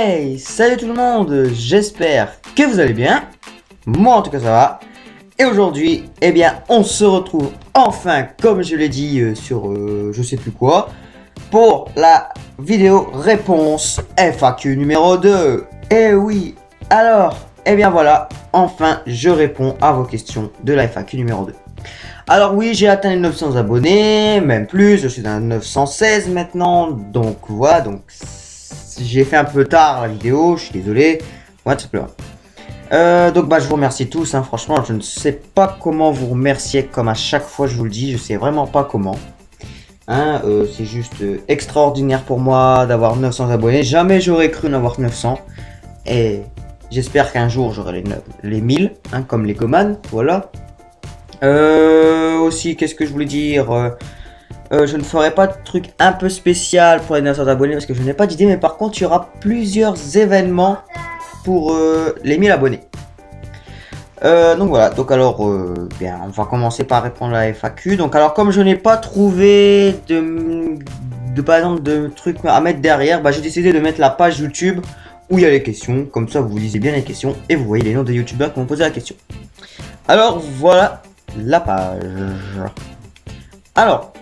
Hey, salut tout le monde, j'espère que vous allez bien. Moi en tout cas ça va. Et aujourd'hui, eh bien, on se retrouve enfin, comme je l'ai dit sur je sais plus quoi, pour la vidéo réponse FAQ numéro 2. Eh oui, alors, eh bien voilà, enfin je réponds à vos questions de la FAQ numéro 2. Alors oui, j'ai atteint les 900 abonnés, même plus, je suis à 916 maintenant, donc voilà, donc j'ai fait un peu tard la vidéo, je suis désolé, voilà tout simplement. Donc bah je vous remercie tous, hein, franchement je ne sais pas comment vous remercier comme à chaque fois je vous le dis, je sais vraiment pas comment. Hein, c'est juste extraordinaire pour moi d'avoir 900 abonnés, jamais j'aurais cru en avoir 900. Et j'espère qu'un jour j'aurai les 1000, hein, comme les Goman, voilà. Aussi, qu'est-ce que je voulais dire, je ne ferai pas de truc un peu spécial pour les 900 abonnés parce que je n'ai pas d'idée, mais par contre il y aura plusieurs événements pour les 1000 abonnés. Donc voilà, donc alors bien, on va commencer par répondre à la FAQ. Donc alors comme je n'ai pas trouvé de par exemple de trucs à mettre derrière, bah j'ai décidé de mettre la page YouTube où il y a les questions, comme ça vous lisez bien les questions et vous voyez les noms des youtubeurs qui m'ont posé la question. Alors voilà la page. Alors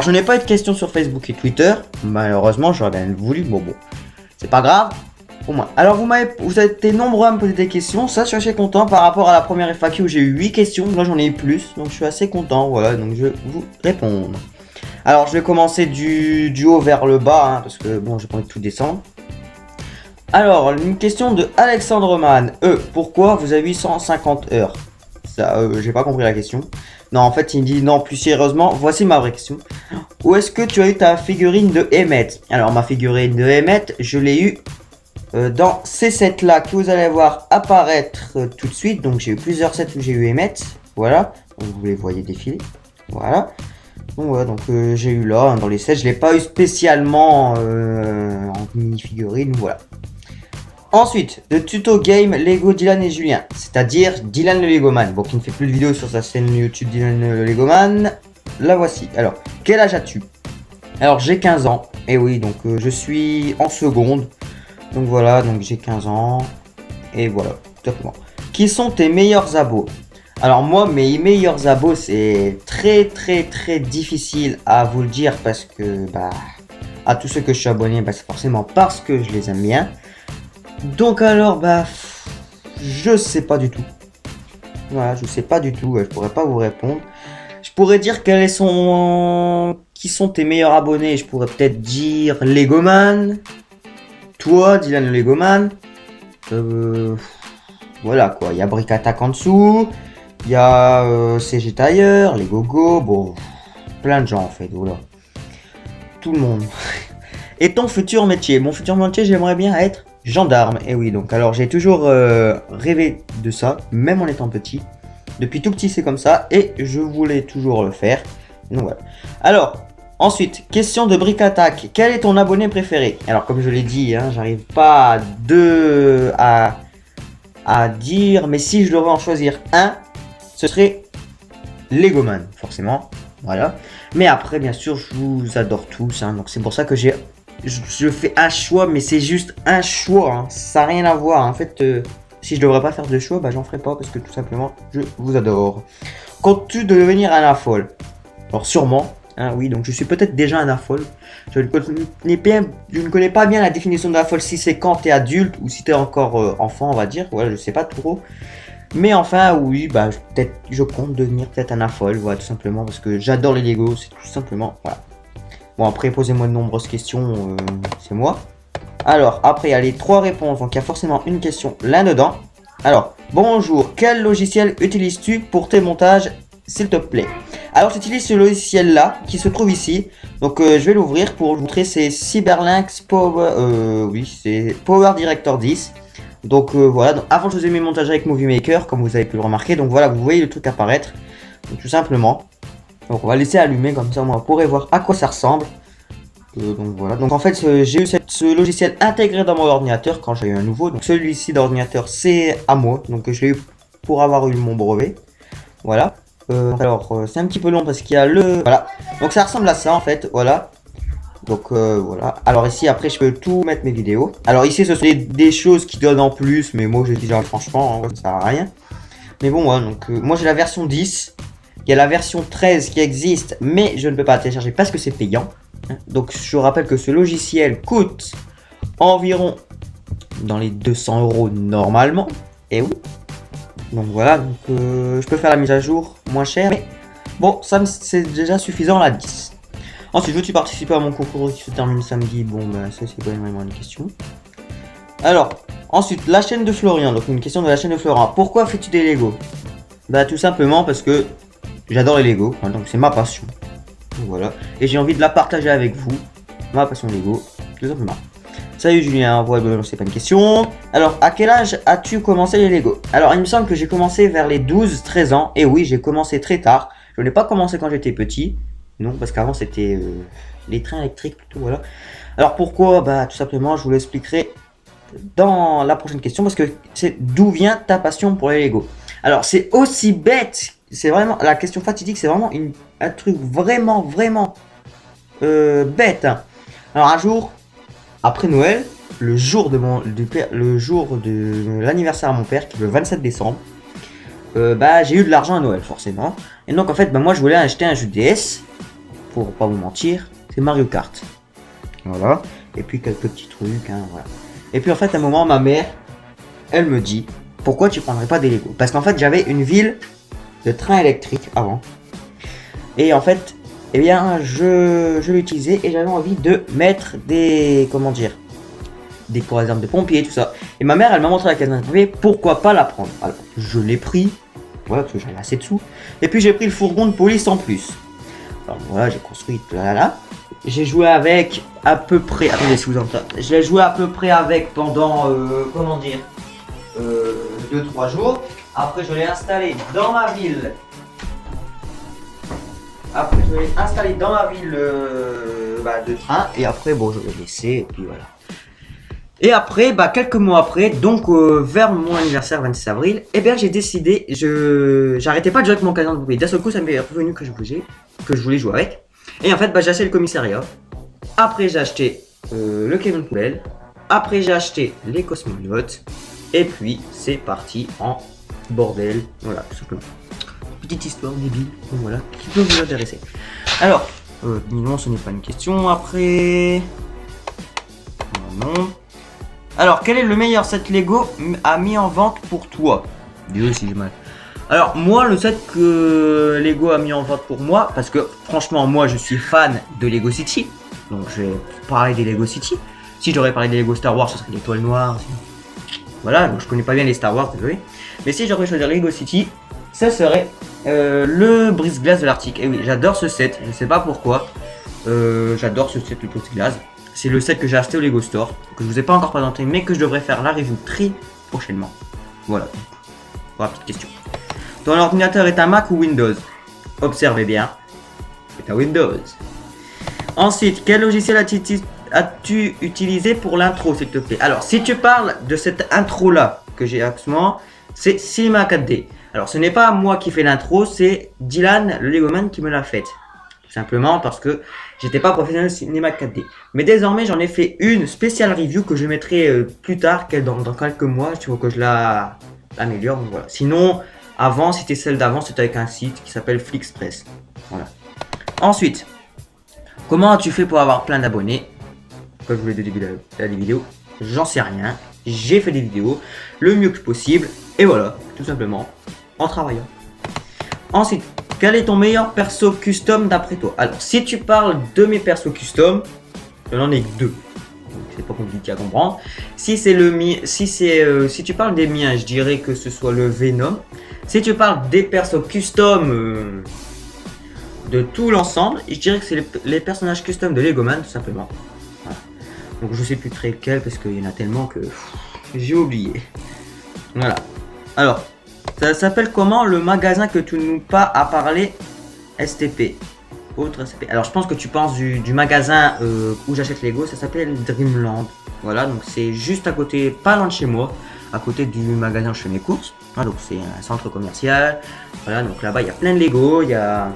je n'ai pas eu de questions sur Facebook et Twitter, malheureusement j'aurais bien voulu, bon, c'est pas grave, au moins. Alors vous avez été nombreux à me poser des questions, ça je suis assez content par rapport à la première FAQ où j'ai eu 8 questions, là j'en ai eu plus, donc je suis assez content, voilà, donc je vais vous répondre. Alors je vais commencer du haut vers le bas, hein, parce que bon j'ai pas envie de tout descendre. Alors, une question de Alexandre Mann, pourquoi vous avez 850 heures? Ça, j'ai pas compris la question. Non, en fait, il me dit non, plus sérieusement, voici ma vraie question. Où est-ce que tu as eu ta figurine de Emmett? Alors, ma figurine de Emmett, je l'ai eu dans ces sets là que vous allez voir apparaître tout de suite. Donc, j'ai eu plusieurs sets où j'ai eu Emmett. Voilà. Donc, vous les voyez défiler. Voilà. Donc, voilà. Donc, j'ai eu là, hein, dans les sets. Je l'ai pas eu spécialement en mini-figurine. Voilà. Ensuite, de tuto game Lego Dylan et Julien, c'est-à-dire Dylan le Legoman. Bon, qui ne fait plus de vidéos sur sa chaîne YouTube Dylan le Legoman. La voici. Alors, quel âge as-tu? Alors, j'ai 15 ans. Et oui, donc je suis en seconde. Donc voilà, donc j'ai 15 ans. Et voilà, tout simplement. Qui sont tes meilleurs abos? Alors moi, mes meilleurs abos, c'est très difficile à vous le dire parce que, bah, à tous ceux que je suis abonné, bah, c'est forcément parce que je les aime bien. Donc alors, bah, je sais pas du tout. Voilà, je sais pas du tout, je pourrais pas vous répondre. Je pourrais dire qui sont tes meilleurs abonnés. Je pourrais peut-être dire Legoman. Toi, Dylan le Legoman. Voilà quoi, il y a Brick Attack en dessous. Il y a CG Tailleur, les Gogo. Bon, plein de gens en fait, voilà. Tout le monde. Et ton futur métier? Mon futur métier, j'aimerais bien être gendarme. Et oui, donc alors j'ai toujours rêvé de ça, même en étant petit. Depuis tout petit, c'est comme ça, et je voulais toujours le faire. Donc voilà. Alors, ensuite, question de Brick Attack. Quel est ton abonné préféré? Alors, comme je l'ai dit, hein, j'arrive pas à dire, mais si je devais en choisir un, ce serait Legoman, forcément. Voilà. Mais après, bien sûr, je vous adore tous, hein, donc c'est pour ça que je fais un choix, mais c'est juste un choix, hein. Ça n'a rien à voir. En fait, si je devrais pas faire de choix, bah j'en ferai pas parce que tout simplement, je vous adore. Comptes-tu devenir un affol? Alors sûrement, hein, oui, donc je suis peut-être déjà un affol. Je ne connais pas bien la définition de affol, si c'est quand t'es adulte ou si t'es encore enfant, on va dire. Voilà, je sais pas trop. Mais enfin, oui, bah peut-être, je compte devenir peut-être un affol, voilà, tout simplement parce que j'adore les Lego, c'est tout simplement, voilà. Bon, après, posez-moi de nombreuses questions, c'est moi. Alors, après, il y a les 3 réponses, donc il y a forcément une question là-dedans. Alors, bonjour, quel logiciel utilises-tu pour tes montages, s'il te plaît? Alors, j'utilise ce logiciel-là, qui se trouve ici. Donc, je vais l'ouvrir pour vous montrer, c'est Cyberlynx Power... oui, c'est Power Director 10. Donc, voilà, donc, avant je faisais mes montages avec Movie Maker, comme vous avez pu le remarquer. Donc, voilà, vous voyez le truc apparaître, donc, tout simplement. Donc on va laisser allumer comme ça, on pourrait voir à quoi ça ressemble. Donc voilà. Donc en fait, j'ai eu ce logiciel intégré dans mon ordinateur quand j'ai eu un nouveau. Donc celui-ci d'ordinateur, c'est à moi. Donc je l'ai eu pour avoir eu mon brevet. Voilà. Alors c'est un petit peu long parce qu'il y a le... Voilà. Donc ça ressemble à ça en fait. Voilà. Donc voilà. Alors ici après je peux tout mettre mes vidéos. Alors ici ce sont des choses qui donnent en plus, mais moi je dis franchement, hein, ça sert à rien. Mais bon ouais, donc moi j'ai la version 10. Il y a la version 13 qui existe, mais je ne peux pas la télécharger parce que c'est payant. Donc je rappelle que ce logiciel coûte environ dans les 200 € normalement. Et oui. Donc voilà, donc je peux faire la mise à jour moins cher. Mais bon, ça c'est déjà suffisant la 10. Ensuite, veux-tu participer à mon concours qui se termine samedi? Bon, bah, ça, c'est pas vraiment une question. Alors, ensuite, la chaîne de Florian. Donc, une question de la chaîne de Florian. Pourquoi fais-tu des Lego? Bah, tout simplement parce que j'adore les Lego. Hein, donc, c'est ma passion. Donc, voilà. Et j'ai envie de la partager avec vous. Ma passion Lego. Tout simplement. Salut Julien. Ouais, bah, c'est pas une question. Alors, à quel âge as-tu commencé les Lego? Alors, il me semble que j'ai commencé vers les 12-13 ans. Et oui, j'ai commencé très tard. Je n'ai pas commencé quand j'étais petit. Non, parce qu'avant c'était les trains électriques plutôt, voilà. Alors pourquoi? Bah tout simplement, je vous l'expliquerai dans la prochaine question, parce que c'est d'où vient ta passion pour les Lego. Alors c'est aussi bête, c'est vraiment, la question fatidique, c'est vraiment un truc vraiment bête. Hein. Alors un jour, après Noël, le jour de l'anniversaire à mon père, qui est le 27 décembre, bah j'ai eu de l'argent à Noël forcément. Et donc en fait, bah, moi je voulais acheter un jeu DS. Pour pas vous mentir, c'est Mario Kart. Voilà. Et puis quelques petits trucs, hein, voilà. Et puis en fait, à un moment, ma mère, elle me dit, pourquoi tu prendrais pas des Lego? Parce qu'en fait, j'avais une ville de train électrique avant. Et en fait, eh bien, je l'utilisais et j'avais envie de mettre des, comment dire, des par exemple de pompiers, tout ça. Et ma mère, elle m'a montré la case de pompier, pourquoi pas la prendre? Alors, je l'ai pris, voilà, parce que j'avais assez de sous. Et puis j'ai pris le fourgon de police en plus. Alors voilà, j'ai construit là. J'ai joué avec à peu près. Attendez si vous entendez. Je l'ai joué à peu près avec pendant comment dire 2-3 jours. Après je l'ai installé dans ma ville. De train. Et après bon je l'ai laissé et puis voilà. Et après, bah, quelques mois après, donc vers mon anniversaire 26 avril, eh bien j'ai décidé, j'arrêtais pas de jouer avec mon camion de poupée. D'un seul coup, ça m'est revenu que je voulais jouer avec. Et en fait, bah, j'ai acheté le commissariat. Après, j'ai acheté le camion de poubelle. Après, j'ai acheté les cosmonautes. Et puis, c'est parti en bordel. Voilà, tout simplement. Petite histoire débile, donc voilà, qui peut vous intéresser. Alors, non, ce n'est pas une question. Après, non. Alors, quel est le meilleur set Lego à mis en vente pour toi? Dieu, si j'ai mal. Alors, moi, le set que Lego a mis en vente pour moi, parce que franchement, moi, je suis fan de Lego City. Donc, je vais parler des Lego City. Si j'aurais parlé des Lego Star Wars, ce serait l'étoile noire. Voilà, donc je connais pas bien les Star Wars, désolé. Mais si j'aurais choisi Lego City, ça serait le brise-glace de l'Arctique. Et oui, j'adore ce set, je sais pas pourquoi. J'adore ce set, le brise-glace. C'est le set que j'ai acheté au Lego Store, que je vous ai pas encore présenté, mais que je devrais faire la review très prochainement. Voilà. Pour la petite question. Ton ordinateur est un Mac ou Windows? Observez bien. C'est un Windows. Ensuite, quel logiciel as-tu utilisé pour l'intro, s'il te plaît? Alors, si tu parles de cette intro-là que j'ai actuellement, c'est Cinema 4D. Alors, ce n'est pas moi qui fais l'intro, c'est Dylan, le Legoman, qui me l'a faite. Tout simplement parce que j'étais pas professionnel cinéma 4D. Mais désormais, j'en ai fait une spéciale review que je mettrai plus tard, dans quelques mois, tu vois, que je l'améliore. Voilà. Sinon, avant, c'était celle d'avant, c'était avec un site qui s'appelle Flixpress. Voilà. Ensuite, comment as-tu fait pour avoir plein d'abonnés? Comme je vous l'ai dit au début de la vidéo, j'en sais rien. J'ai fait des vidéos le mieux que possible. Et voilà, tout simplement, en travaillant. Ensuite, quel est ton meilleur perso custom d'après toi? Alors, si tu parles de mes persos custom, je n'en ai que deux. Donc, c'est pas compliqué à comprendre. Si tu parles des miens, je dirais que ce soit le Venom. Si tu parles des persos custom de tout l'ensemble, je dirais que c'est les personnages custom de Legoman, tout simplement. Voilà. Donc, je sais plus très quel parce qu'il y en a tellement que j'ai oublié. Voilà. Alors. Ça s'appelle comment le magasin que tu nous pas à parler? STP. Autre STP. Alors je pense que tu penses du magasin où j'achète Lego, ça s'appelle Dreamland. Voilà, donc c'est juste à côté, pas loin de chez moi, à côté du magasin où je fais mes courses. Ah, donc c'est un centre commercial. Voilà, donc là-bas il y a plein de Lego, il y a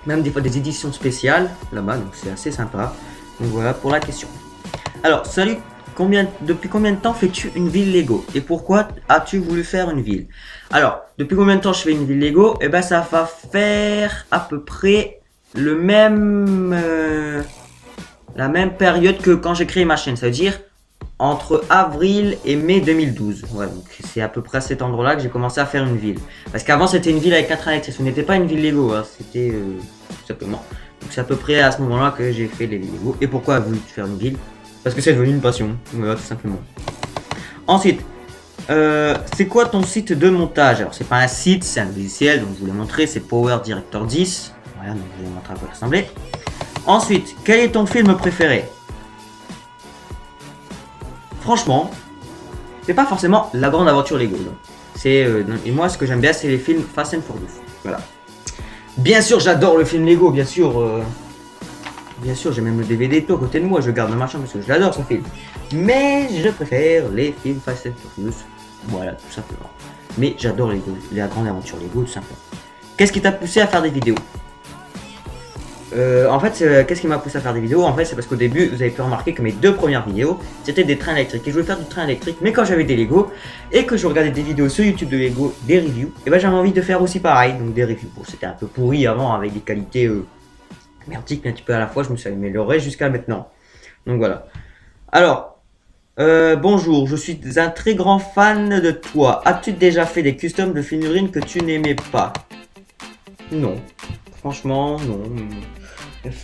même des fois des éditions spéciales là-bas, donc c'est assez sympa. Donc voilà pour la question. Alors, salut, depuis combien de temps fais-tu une ville Lego? Et pourquoi as-tu voulu faire une ville? Alors, depuis combien de temps je fais une ville Lego? Eh ben, ça va faire à peu près le même, la même période que quand j'ai créé ma chaîne. Ça veut dire entre avril et mai 2012. Ouais, donc c'est à peu près à cet endroit-là que j'ai commencé à faire une ville. Parce qu'avant, c'était une ville avec 4 électriques. Ce n'était pas une ville Lego, hein, c'était tout simplement. Donc c'est à peu près à ce moment-là que j'ai fait les Lego. Et pourquoi voulu faire une ville? Parce que c'est devenu une passion. Voilà, tout simplement. Ensuite, c'est quoi ton site de montage? Alors, c'est pas un site, c'est un logiciel. Donc, je vous l'ai montré, c'est Power Director 10. Voilà, donc je vous ai montré à quoi il ressemblait. Ensuite, quel est ton film préféré? Franchement, c'est pas forcément la grande aventure Lego. C'est et moi, ce que j'aime bien, c'est les films Fast and Furious. Voilà. Bien sûr, j'adore le film Lego, bien sûr. Bien sûr, j'ai même le DVD tout à côté de moi. Je garde le machin parce que je l'adore ce film. Mais je préfère les films Fast and Furious. Voilà, tout simplement. Mais j'adore Lego, la grande aventure Lego, tout simplement. Qu'est-ce qui t'a poussé à faire des vidéos? En fait, qu'est-ce qui m'a poussé à faire des vidéos? En fait, c'est parce qu'au début, vous avez pu remarquer que mes 2 premières vidéos, c'était des trains électriques. Et je voulais faire du train électrique, mais quand j'avais des Lego, et que je regardais des vidéos sur YouTube de Lego, des reviews, et ben j'avais envie de faire aussi pareil, donc des reviews. Bon, c'était un peu pourri avant, avec des qualités merdiques, mais un petit peu à la fois, je me suis amélioré jusqu'à maintenant. Donc voilà. Alors, bonjour, je suis un très grand fan de toi. As-tu déjà fait des customs de figurines que tu n'aimais pas? Non. Franchement, non.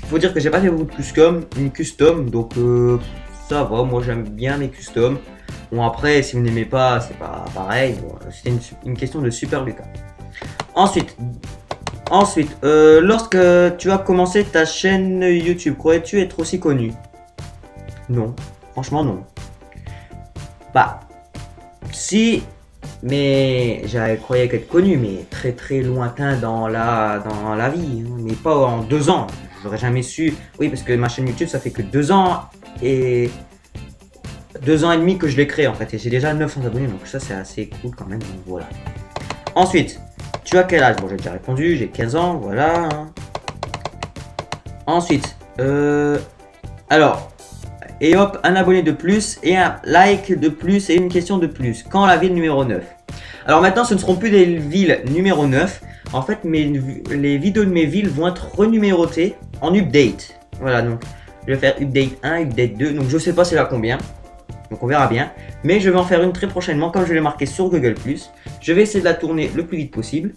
Faut dire que j'ai pas fait beaucoup de custom, donc ça va, moi j'aime bien mes customs. Bon après, si vous n'aimez pas, c'est pas pareil, bon, c'était une question de Super Lucas. Ensuite, lorsque tu as commencé ta chaîne YouTube, croyais-tu être aussi connu? Non, franchement non. Bah, si, mais j'avais croyais qu'être connu, mais très très lointain dans la vie, hein, mais pas en 2 ans. J'aurais jamais su. Oui, parce que ma chaîne YouTube, ça fait que 2 ans et 2 ans et demi que je l'ai créé en fait, et j'ai déjà 900 abonnés, donc ça c'est assez cool quand même. Donc voilà. Ensuite, tu as quel âge? Bon, j'ai déjà répondu, j'ai 15 ans, voilà. Ensuite, alors. Et hop, un abonné de plus et un like de plus et une question de plus. Quand la ville numéro 9? Alors maintenant, ce ne seront plus des villes numéro 9. En fait, les vidéos de mes villes vont être renumérotées en update. Voilà, donc je vais faire update 1, update 2. Donc je sais pas c'est là combien. Donc on verra bien. Mais je vais en faire une très prochainement, comme je l'ai marqué sur Google+. Je vais essayer de la tourner le plus vite possible.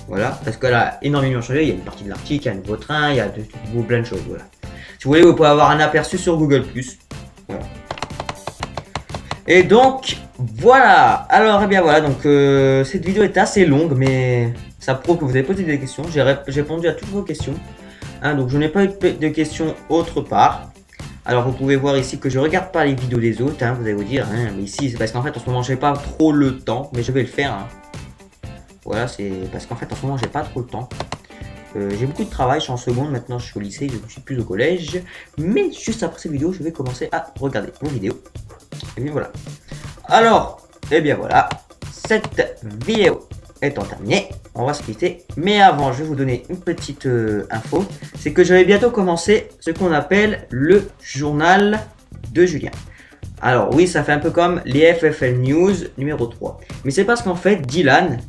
Voilà, parce qu'elle a énormément changé. Il y a une partie de l'article, il y a un nouveau train, il y a plein de choses. Voilà. Si vous voulez, vous pouvez avoir un aperçu sur Google+. Voilà. Et donc voilà. Alors et bien voilà, donc cette vidéo est assez longue, mais ça prouve que vous avez posé des questions. J'ai répondu à toutes vos questions, hein, donc je n'ai pas eu de questions autre part. Alors vous pouvez voir ici que je regarde pas les vidéos des autres, hein, vous allez vous dire, hein, mais ici c'est parce qu'en fait en ce moment j'ai pas trop le temps, mais je vais le faire, hein. Voilà, c'est parce qu'en fait en ce moment j'ai pas trop le temps. J'ai beaucoup de travail, je suis en seconde, maintenant je suis au lycée, je ne suis plus au collège. Mais juste après cette vidéo, je vais commencer à regarder vos vidéos. Et bien voilà. Alors, et bien voilà, cette vidéo étant terminée, on va se quitter. Mais avant, je vais vous donner une petite info. C'est que je vais bientôt commencer ce qu'on appelle le journal de Julien. Alors oui, ça fait un peu comme les FFL News numéro 3. Mais c'est parce qu'en fait, Dylan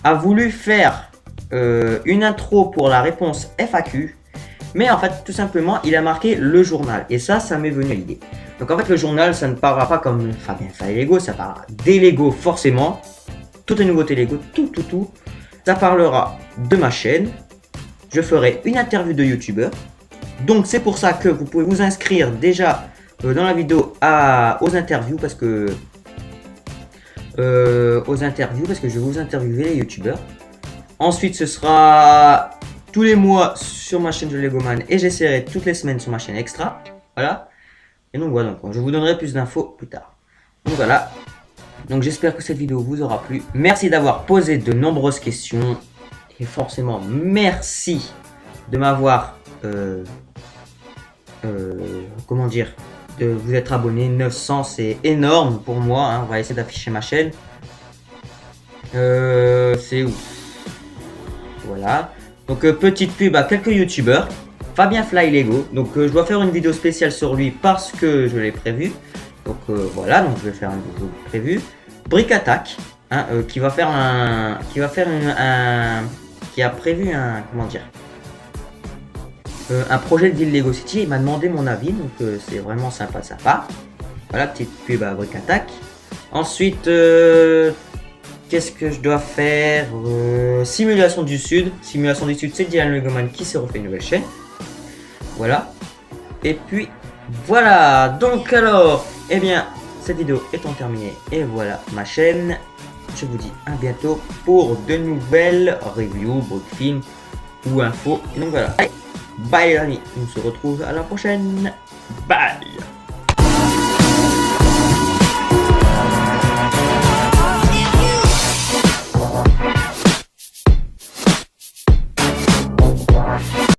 a voulu faire une intro pour la réponse FAQ, mais en fait tout simplement il a marqué le journal, et ça m'est venu à l'idée. Donc en fait le journal, ça ne parlera pas comme Fabien Fay Lego, ça parlera des Lego forcément, toutes les nouveautés Lego, tout, ça parlera de ma chaîne, je ferai une interview de youtubeur, donc c'est pour ça que vous pouvez vous inscrire déjà dans la vidéo aux interviews, parce que je vais vous interviewer les youtubeurs. Ensuite, ce sera tous les mois sur ma chaîne de Legoman, et j'essaierai toutes les semaines sur ma chaîne extra. Voilà. Et donc voilà, donc, je vous donnerai plus d'infos plus tard. Donc voilà. Donc j'espère que cette vidéo vous aura plu. Merci d'avoir posé de nombreuses questions. Et forcément, merci de m'avoir... comment dire, de vous être abonné. 900, c'est énorme pour moi, hein. On va essayer d'afficher ma chaîne. C'est ouf. Voilà. Donc petite pub à quelques youtubeurs. Fabien Fly Lego. Donc je dois faire une vidéo spéciale sur lui parce que je l'ai prévu. Donc voilà, donc je vais faire une vidéo prévue. Brick Attack, hein, qui a prévu un, comment dire, un projet de ville Lego City. Il m'a demandé mon avis, donc c'est vraiment sympa de sa part. Voilà, petite pub à Brick Attack. Ensuite, qu'est-ce que je dois faire? Simulation du Sud. Simulation du Sud, c'est Dylan Legoman qui se refait une nouvelle chaîne. Voilà. Et puis, voilà. Donc alors, eh bien, cette vidéo étant terminée, et voilà ma chaîne. Je vous dis à bientôt pour de nouvelles reviews, brick films ou infos. Donc voilà. Allez, bye les amis. On se retrouve à la prochaine. Bye.